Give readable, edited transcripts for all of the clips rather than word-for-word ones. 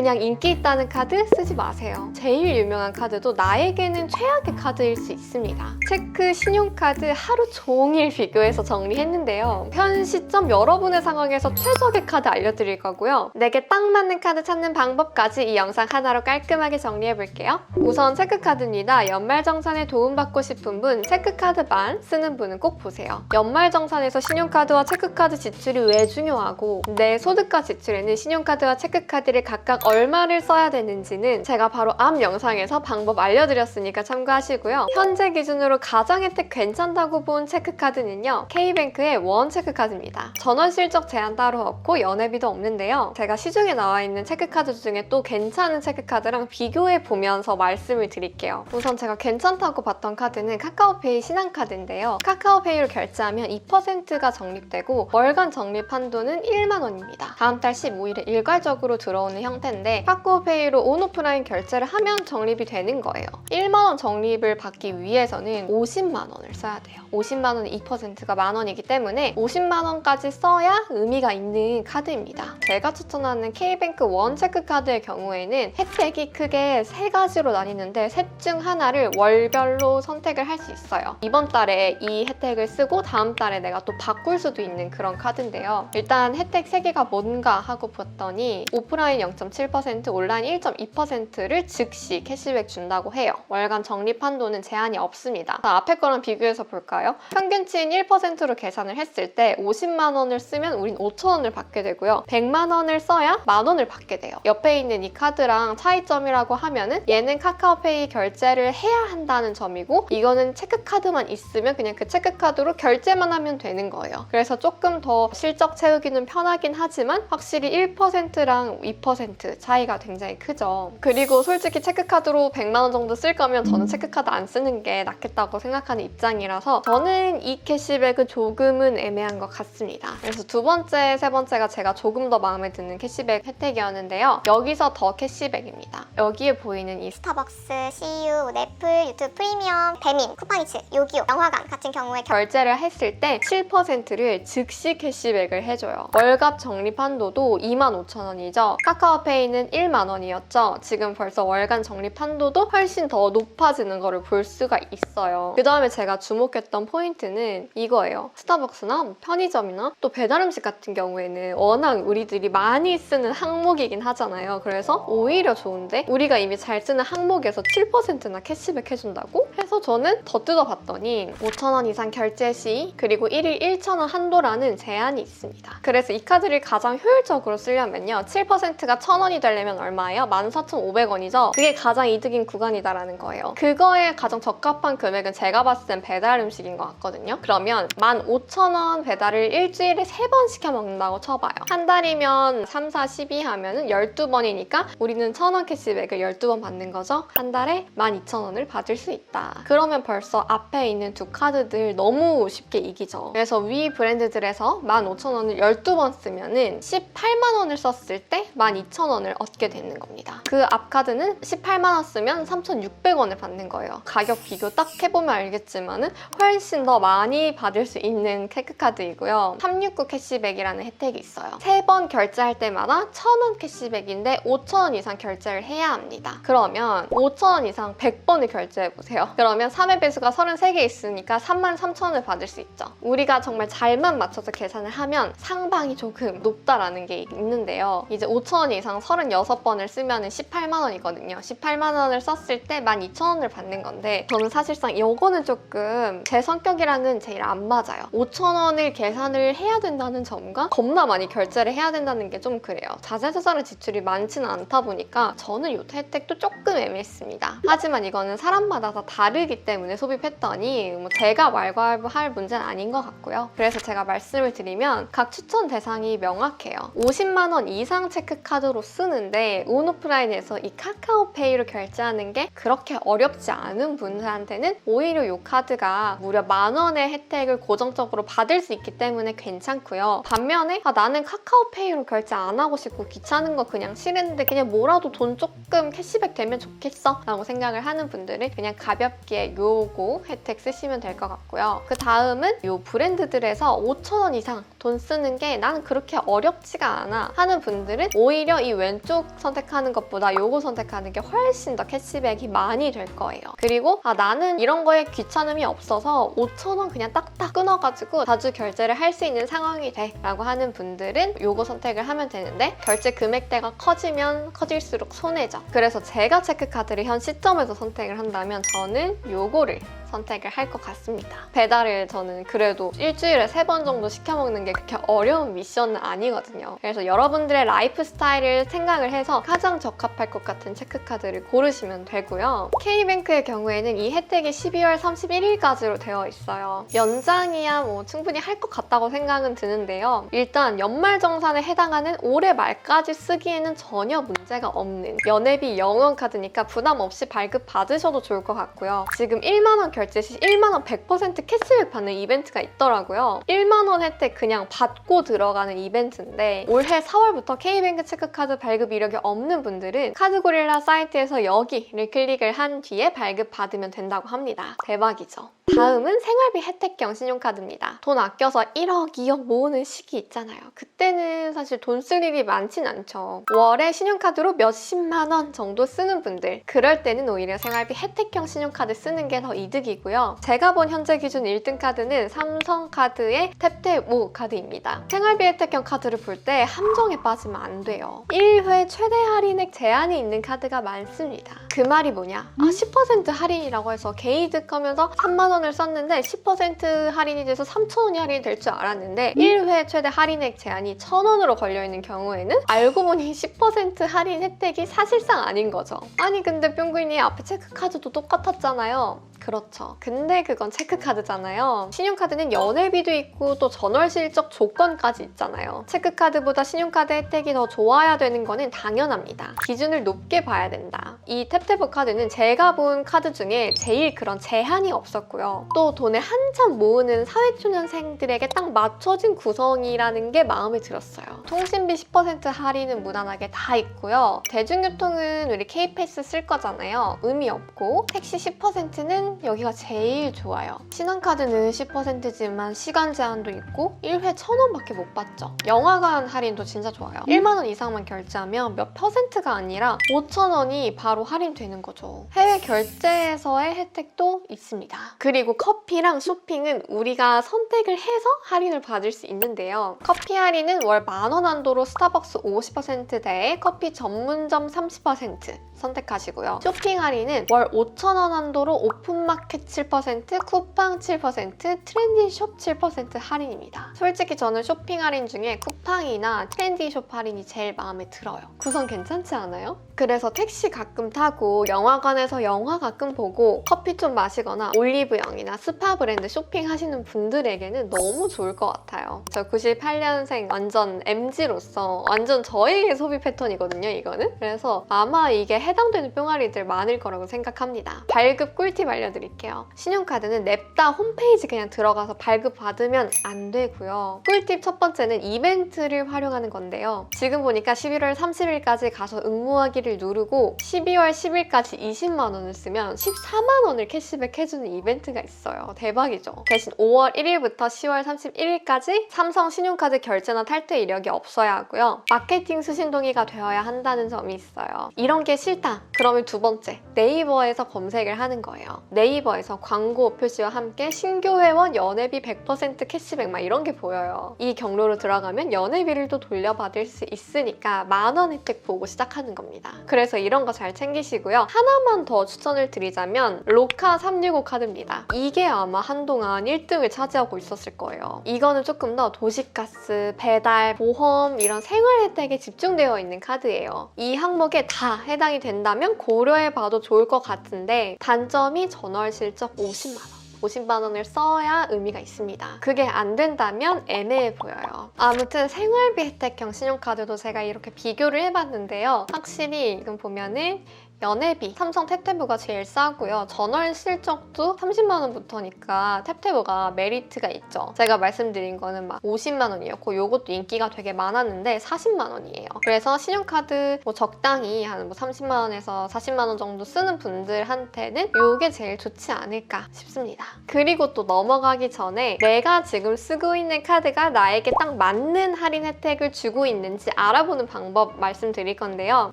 그냥 인기 있다는 카드 쓰지 마세요. 제일 유명한 카드도 나에게는 최악의 카드일 수 있습니다. 체크 신용카드 하루 종일 비교해서 정리했는데요. 현 시점 여러분의 상황에서 최적의 카드 알려드릴 거고요. 내게 딱 맞는 카드 찾는 방법까지 이 영상 하나로 깔끔하게 정리해볼게요. 우선 체크카드입니다. 연말정산에 도움받고 싶은 분, 체크카드만 쓰는 분은 꼭 보세요. 연말정산에서 신용카드와 체크카드 지출이 왜 중요하고 내 소득과 지출에는 신용카드와 체크카드를 각각 얼마를 써야 되는지는 제가 바로 앞 영상에서 방법 알려드렸으니까 참고하시고요. 현재 기준으로 가장 혜택 괜찮다고 본 체크카드는요, K뱅크의 원 체크카드입니다. 전원 실적 제한 따로 없고 연회비도 없는데요. 제가 시중에 나와 있는 체크카드 중에 또 괜찮은 체크카드랑 비교해 보면서 말씀을 드릴게요. 우선 제가 괜찮다고 봤던 카드는 카카오페이 신한카드인데요. 카카오페이로 결제하면 2%가 적립되고 월간 적립 한도는 1만 원입니다. 다음 달 15일에 일괄적으로 들어오는 형태인데 카카오페이로 온오프라인 결제를 하면 적립이 되는 거예요. 1만 원 적립을 받기 위해서는 50만 원을 써야 돼요. 50만 원의 2%가 만 원이기 때문에 50만 원까지 써야 의미가 있는 카드입니다. 제가 추천하는 K뱅크 원 체크카드의 경우에는 혜택이 크게 3가지로 나뉘는데 셋 중 하나를 월별로 선택을 할 수 있어요. 이번 달에 이 혜택을 쓰고 다음 달에 내가 또 바꿀 수도 있는 그런 카드인데요. 일단 혜택 3개가 뭔가 하고 봤더니 오프라인 0.7%, 온라인 1.2%를 즉시 캐시백 준다고 해요. 월간 적립 한도는 제한이 없습니다. 앞에 거랑 비교해서 볼까요? 평균치인 1%로 계산을 했을 때 50만 원을 쓰면 우린 5천 원을 받게 되고요. 100만 원을 써야 만 원을 받게 돼요. 옆에 있는 이 카드랑 차이점이라고 하면은 얘는 카카오페이 결제를 해야 한다는 점이고 이거는 체크카드만 있으면 그냥 그 체크카드로 결제만 하면 되는 거예요. 그래서 조금 더 실적 채우기는 편하긴 하지만 확실히 1%랑 2% 차이가 굉장히 크죠. 그리고 솔직히 체크카드로 100만 원 정도 쓸 거면 저는 체크카드 안 쓰는 게 낫겠다고 생각하는 입장이라서 저는 이 캐시백은 조금은 애매한 것 같습니다. 그래서 두 번째, 세 번째가 제가 조금 더 마음에 드는 캐시백 혜택이었는데요. 여기서 더 캐시백입니다. 여기에 보이는 이 스타벅스, CU, 넷플, 유튜브 프리미엄, 배민, 쿠팡이츠, 요기요, 영화관 같은 경우에 결제를 했을 때 7%를 즉시 캐시백을 해줘요. 월갑 적립 한도도 25,000원이죠. 카카오페이는 1만 원이었죠. 지금 벌써 월간 적립 한도도 훨씬 더 높아지는 거를 볼 수가 있어요. 그 다음에 제가 주목했던 포인트는 이거예요. 스타벅스나 편의점이나 또 배달음식 같은 경우에는 워낙 우리들이 많이 쓰는 항목이긴 하잖아요. 그래서 오히려 좋은데 우리가 이미 잘 쓰는 항목에서 7%나 캐시백 해준다고? 해서 저는 더 뜯어봤더니 5,000원 이상 결제 시 그리고 1일 1,000원 한도라는 제한이 있습니다. 그래서 이 카드를 가장 효율적으로 쓰려면요. 7%가 1,000원이 되려면 얼마예요? 14,500원이죠? 그게 가장 이득인 구간이다라는 거예요. 그거에 가장 적합한 금액은 제가 봤을 땐 배달 음식인 것 같거든요. 그러면 15,000원 배달을 일주일에 3번 시켜 먹는다고 쳐봐요. 한 달이면 3, 4, 12 하면은 12번이니까 우리는 1,000원 캐시백을 12번 받는 거죠. 한 달에 12,000원을 받을 수 있다. 그러면 벌써 앞에 있는 두 카드들 너무 쉽게 이기죠. 그래서 위 브랜드들에서 15,000원을 12번 쓰면은 18만 원을 썼을 때 12,000원을 얻게 되는 겁니다. 그 앞 카드는 18만 원 쓰면 3,600원을 받는 거예요. 가격 비교 딱 해보면 알겠지만은 훨씬 더 많이 받을 수 있는 체크카드이고요. 369 캐시백이라는 혜택이 있어요. 3번 결제할 때마다 1,000원 캐시백인데 5,000원 이상 결제를 해야 합니다. 그러면 5,000원 이상 100번을 결제해보세요. 그러면 3회 배수가 33개 있으니까 33,000원을 받을 수 있죠. 우리가 정말 잘만 맞춰서 계산을 하면 상방이 조금 높다라는 게 있는데요. 이제 5,000원 이상 36번을 쓰면 18만 원이거든요. 18만 원을 썼을 때 12,000원을 받는 건데 저는 사실상 이거는 조금 제 성격이랑은 제일 안 맞아요. 5,000원을 계산을 해야 된다는 점과 겁나 많이 결제를 해야 된다는 게 좀 그래요. 자재자잘한 지출이 많지는 않다 보니까 저는 이 혜택도 조금 애매했습니다. 하지만 이거는 사람마다 다 다르기 때문에 소비 패턴이 뭐 제가 왈가왈부할 문제는 아닌 것 같고요. 그래서 제가 말씀을 드리면 각 추천 대상이 명확해요. 50만 원 이상 체크카드로 쓰는데 온오프라인에서 이 카카오페이로 결제하는 게 그렇게 어렵지 않은 분들한테는 오히려 이 카드가 무려 만 원의 혜택을 고정적으로 받을 수 있기 때문에 괜찮고요. 반면에 나는 카카오페이로 결제 안 하고 싶고 귀찮은 거 그냥 싫은데 그냥 뭐라도 돈 조금 캐시백 되면 좋겠어 라고 생각을 하는 분들은 그냥 가볍게 요거 혜택 쓰시면 될 것 같고요. 그 다음은 요 브랜드들에서 5,000원 이상 돈 쓰는 게 나는 그렇게 어렵지가 않아 하는 분들은 오히려 이 왼쪽 선택하는 것보다 요거 선택하는 게 훨씬 더 캐시백이 많이 될 거예요. 그리고 나는 이런 거에 귀찮음이 없어서 5,000원 그냥 딱딱 끊어가지고 자주 결제를 할 수 있는 상황이 돼 라고 하는 분들은 요거 선택을 하면 되는데, 결제 금액대가 커지면 커질수록 손해죠. 그래서 제가 체크카드를 현 시점에서 선택을 한다면 저는 요거를 선택을 할 것 같습니다. 배달을 저는 그래도 일주일에 3번 정도 시켜 먹는 게 그렇게 어려운 미션은 아니거든요. 그래서 여러분들의 라이프 스타일을 생각을 해서 가장 적합할 것 같은 체크카드를 고르시면 되고요. K뱅크의 경우에는 이 혜택이 12월 31일까지로 되어 있어요. 연장이야 뭐 충분히 할 것 같다고 생각은 드는데요. 일단 연말정산에 해당하는 올해 말까지 쓰기에는 전혀 문제가 없는 연회비 0원 카드니까 부담 없이 발급 받으셔도 좋을 것 같고요. 지금 1만 원 결제 시 1만 원 100% 캐시백 받는 이벤트가 있더라고요. 1만 원 혜택 그냥 받고 들어가는 이벤트인데, 올해 4월부터 K뱅크 체크카드 발급 이력이 없는 분들은 카드고릴라 사이트에서 여기를 클릭을 한 뒤에 발급 받으면 된다고 합니다. 대박이죠. 다음은 생활비 혜택형 신용카드입니다. 돈 아껴서 1억, 2억 모으는 시기 있잖아요. 그때는 사실 돈 쓸 일이 많진 않죠. 월에 신용카드로 몇십만 원 정도 쓰는 분들, 그럴 때는 오히려 생활비 혜택형 신용카드 쓰는 게 더 이득이고요. 제가 본 현재 기준 1등 카드는 삼성카드의 탭탭5 카드입니다. 생활비 혜택형 카드를 볼 때 함정에 빠지면 안 돼요. 1회 최대 할인액 제한이 있는 카드가 많습니다. 그 말이 뭐냐? 10% 할인이라고 해서 개이득하면서 3만 원을 썼는데 10% 할인이 돼서 3,000원이 할인이 될 줄 알았는데 1회 최대 할인액 제한이 1,000원으로 걸려있는 경우에는 알고 보니 10% 할인 혜택이 사실상 아닌 거죠. 아니 근데 뿅구인이 앞에 체크카드도 똑같았잖아요. 그렇죠. 근데 그건 체크카드잖아요. 신용카드는 연회비도 있고 또 전월실적 조건까지 있잖아요. 체크카드보다 신용카드 혜택이 더 좋아야 되는 거는 당연합니다. 기준을 높게 봐야 된다. 이 탭탭5 카드는 제가 본 카드 중에 제일 그런 제한이 없었고요. 또 돈을 한참 모으는 사회초년생들에게 딱 맞춰진 구성이라는 게 마음에 들었어요. 통신비 10% 할인은 무난하게 다 있고요. 대중교통은 우리 K패스 쓸 거잖아요. 의미 없고, 택시 10%는 여기가 제일 좋아요. 신한카드는 10%지만 시간 제한도 있고 1회 1,000원밖에 못 받죠. 영화관 할인도 진짜 좋아요. 1만 원 이상만 결제하면 몇 퍼센트가 아니라 5,000원이 바로 할인되는 거죠. 해외 결제에서의 혜택도 있습니다. 그리고 커피랑 쇼핑은 우리가 선택을 해서 할인을 받을 수 있는데요. 커피 할인은 월 10,000원 한도로 스타벅스 50%대에 커피 전문점 30% 선택하시고요. 쇼핑 할인은 월 5,000원 한도로 오픈마켓 7%, 쿠팡 7%, 트렌디숍 7% 할인입니다. 솔직히 저는 쇼핑 할인 중에 쿠팡이나 트렌디숍 할인이 제일 마음에 들어요. 구성 괜찮지 않아요? 그래서 택시 가끔 타고 영화관에서 영화 가끔 보고 커피 좀 마시거나 올리브영이나 스파 브랜드 쇼핑하시는 분들에게는 너무 좋을 것 같아요. 저 98년생 완전 MZ로서 완전 저의 소비 패턴이거든요, 이거는. 그래서 아마 이게 해당되는 뿅아리들 많을 거라고 생각합니다. 발급 꿀팁 알려드릴게요. 신용카드는 냅다 홈페이지 그냥 들어가서 발급 받으면 안 되고요. 꿀팁 첫 번째는 이벤트를 활용하는 건데요. 지금 보니까 11월 30일까지 가서 응모하기를 누르고 12월 10일까지 20만 원을 쓰면 14만 원을 캐시백 해주는 이벤트가 있어요. 대박이죠. 대신 5월 1일부터 10월 31일까지 삼성 신용카드 결제나 탈퇴 이력이 없어야 하고요. 마케팅 수신 동의가 되어야 한다는 점이 있어요. 이런 게 싫다. 그러면 두 번째, 네이버에서 검색을 하는 거예요. 네이버에서 광고 표시와 함께 신규 회원 연회비 100% 캐시백 막 이런 게 보여요. 이 경로로 들어가면 연회비를 또 돌려받을 수 있으니까 10,000원 혜택 보고 시작하는 겁니다. 그래서 이런 거 잘 챙기시고요. 하나만 더 추천을 드리자면 로카 365 카드입니다. 이게 아마 한동안 1등을 차지하고 있었을 거예요. 이거는 조금 더 도시가스, 배달, 보험 이런 생활 혜택에 집중되어 있는 카드예요. 이 항목에 다 해당이 된다면 고려해봐도 좋을 것 같은데 단점이 전월 실적 50만 원. 50만 원을 써야 의미가 있습니다. 그게 안 된다면 애매해 보여요. 아무튼 생활비 혜택형 신용카드도 제가 이렇게 비교를 해봤는데요. 확실히 지금 보면은 연회비, 삼성 탭탭브가 제일 싸고요. 전월 실적도 30만 원부터니까 탭탭브가 메리트가 있죠. 제가 말씀드린 거는 막 50만 원이었고 요것도 인기가 되게 많았는데 40만 원이에요. 그래서 신용카드 뭐 적당히 한 뭐 30만 원에서 40만 원 정도 쓰는 분들한테는 요게 제일 좋지 않을까 싶습니다. 그리고 또 넘어가기 전에 내가 지금 쓰고 있는 카드가 나에게 딱 맞는 할인 혜택을 주고 있는지 알아보는 방법 말씀드릴 건데요.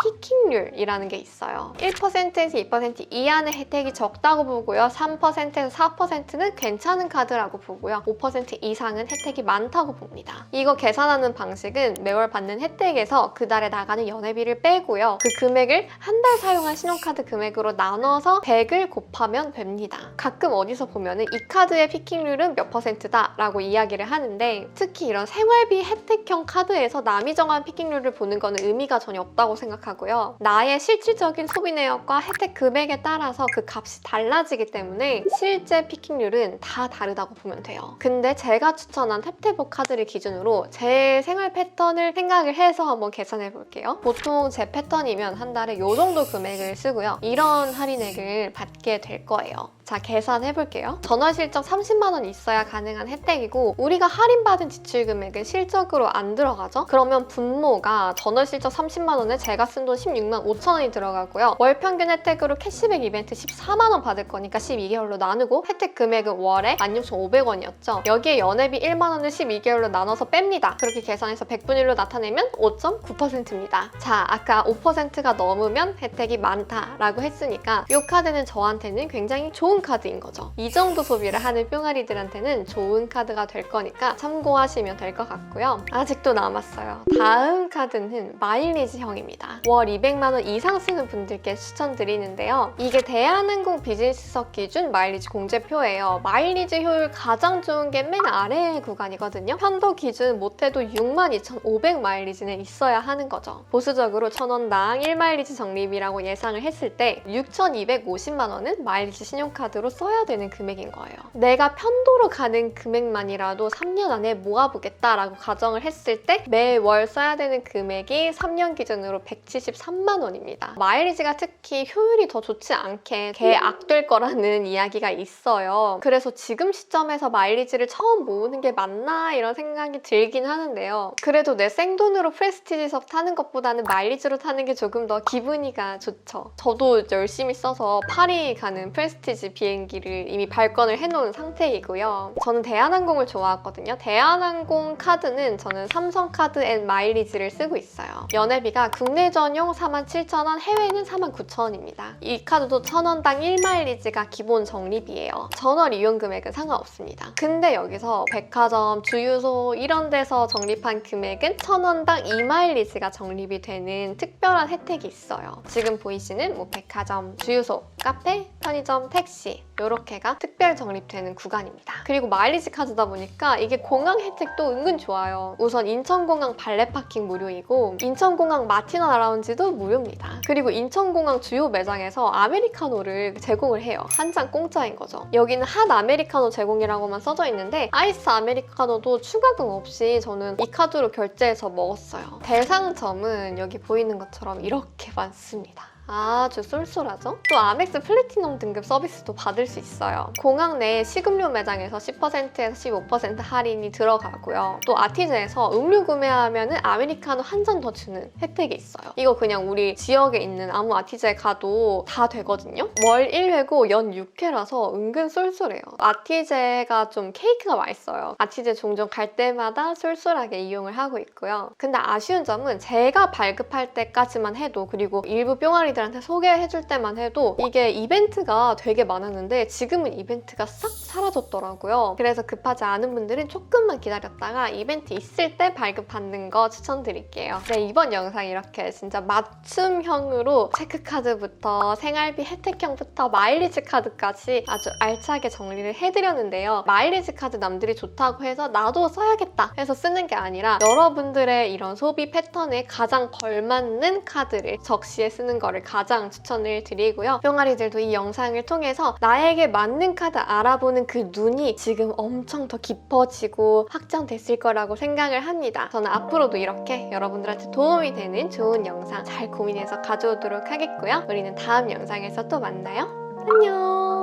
피킹률이라는 게 있어요. 1%에서 2% 이하의 혜택이 적다고 보고요. 3%에서 4%는 괜찮은 카드라고 보고요. 5% 이상은 혜택이 많다고 봅니다. 이거 계산하는 방식은 매월 받는 혜택에서 그달에 나가는 연회비를 빼고요. 그 금액을 한 달 사용한 신용카드 금액으로 나눠서 100을 곱하면 됩니다. 가끔 어디서 보면은 이 카드의 피킹률은 몇 %다 라고 이야기를 하는데 특히 이런 생활비 혜택형 카드에서 남이 정한 피킹률을 보는 거는 의미가 전혀 없다고 생각하고요. 나의 실질적인 소비 내역과 혜택 금액에 따라서 그 값이 달라지기 때문에 실제 피킹률은 다 다르다고 보면 돼요. 근데 제가 추천한 탭탭버 카드를 기준으로 제 생활 패턴을 생각을 해서 한번 계산해 볼게요. 보통 제 패턴이면 한 달에 요 정도 금액을 쓰고요. 이런 할인액을 받게 될 거예요. 자, 계산해 볼게요. 전월 실적 30만 원 있어야 가능한 혜택이고 우리가 할인받은 지출 금액은 실적으로 안 들어가죠? 그러면 분모가 전월 실적 30만 원에 제가 쓴 돈 16만 5천 원이 들어가고요. 월 평균 혜택으로 캐시백 이벤트 14만 원 받을 거니까 12개월로 나누고 혜택 금액은 월에 16,500원이었죠. 여기에 연회비 1만 원을 12개월로 나눠서 뺍니다. 그렇게 계산해서 100분의 1로 나타내면 5.9%입니다. 자, 아까 5%가 넘으면 혜택이 많다라고 했으니까 이 카드는 저한테는 굉장히 좋은 카드인 거죠. 이 정도 소비를 하는 뿅아리들한테는 좋은 카드가 될 거니까 참고하시면 될 것 같고요. 아직도 남았어요. 다음 카드는 마일리지형입니다. 월 200만 원 이상 쓰는 분들께 추천드리는데요. 이게 대한항공 비즈니스석 기준 마일리지 공제표예요. 마일리지 효율 가장 좋은 게 맨 아래 구간이거든요. 편도 기준 못해도 62,500 마일리지는 있어야 하는 거죠. 보수적으로 1,000원당 1마일리지 적립이라고 예상을 했을 때 6,250만 원은 마일리지 신용카드로 써야 되는 금액인 거예요. 내가 편도로 가는 금액만이라도 3년 안에 모아보겠다라고 가정을 했을 때 매월 써야 되는 금액이 3년 기준으로 173만 원입니다. 마일리지가 특히 효율이 더 좋지 않게 계약될 거라는 이야기가 있어요. 그래서 지금 시점에서 마일리지를 처음 모으는 게 맞나 이런 생각이 들긴 하는데요. 그래도 내 생돈으로 프레스티지석 타는 것보다는 마일리지로 타는 게 조금 더 기분이가 좋죠. 저도 열심히 써서 파리 가는 프레스티지 비행기를 이미 발권을 해놓은 상태이고요. 저는 대한항공을 좋아하거든요. 대한항공 카드는 저는 삼성카드 앤 마일리지를 쓰고 있어요. 연회비가 국내 전용 47,000원, 해외는 49,000원입니다. 이 카드도 1,000원당 1마일리지가 기본 적립이에요. 전월 이용 금액은 상관없습니다. 근데 여기서 백화점, 주유소 이런 데서 적립한 금액은 1,000원당 2마일리지가 적립이 되는 특별한 혜택이 있어요. 지금 보이시는 뭐 백화점, 주유소, 카페, 편의점, 택시 이렇게가 특별 적립되는 구간입니다. 그리고 마일리지 카드다 보니까 이게 공항 혜택도 은근 좋아요. 우선 인천공항 발렛 파킹 무료이고 인천공항 마티나 라운지도 무료입니다. 그리고 인천공항 주요 매장에서 아메리카노를 제공을 해요. 한 잔 공짜인 거죠. 여기는 핫 아메리카노 제공이라고만 써져 있는데 아이스 아메리카노도 추가금 없이 저는 이 카드로 결제해서 먹었어요. 대상점은 여기 보이는 것처럼 이렇게 많습니다. 아주 쏠쏠하죠? 또 아멕스 플래티넘 등급 서비스도 받을 수 있어요. 공항 내 식음료 매장에서 10%에서 15% 할인이 들어가고요. 또 아티즈에서 음료 구매하면 아메리카노 한 잔 더 주는 혜택이 있어요. 이거 그냥 우리 지역에 있는 아무 아티즈에 가도 다 되거든요. 월 1회고 연 6회라서 은근 쏠쏠해요. 아티즈가 좀 케이크가 맛있어요. 아티즈 종종 갈 때마다 쏠쏠하게 이용을 하고 있고요. 근데 아쉬운 점은 제가 발급할 때까지만 해도 그리고 일부 뿅아리 들한테 소개해줄 때만 해도 이게 이벤트가 되게 많았는데 지금은 이벤트가 싹 사라졌더라고요. 그래서 급하지 않은 분들은 조금만 기다렸다가 이벤트 있을 때 발급받는 거 추천드릴게요. 네, 이번 영상 이렇게 진짜 맞춤형으로 체크카드부터 생활비 혜택형부터 마일리지 카드까지 아주 알차게 정리를 해드렸는데요. 마일리지 카드 남들이 좋다고 해서 나도 써야겠다 해서 쓰는 게 아니라 여러분들의 이런 소비 패턴에 가장 걸맞는 카드를 적시해 쓰는 거를 가장 추천을 드리고요. 뿅아리들도 이 영상을 통해서 나에게 맞는 카드 알아보는 그 눈이 지금 엄청 더 깊어지고 확장됐을 거라고 생각을 합니다. 저는 앞으로도 이렇게 여러분들한테 도움이 되는 좋은 영상 잘 고민해서 가져오도록 하겠고요. 우리는 다음 영상에서 또 만나요. 안녕!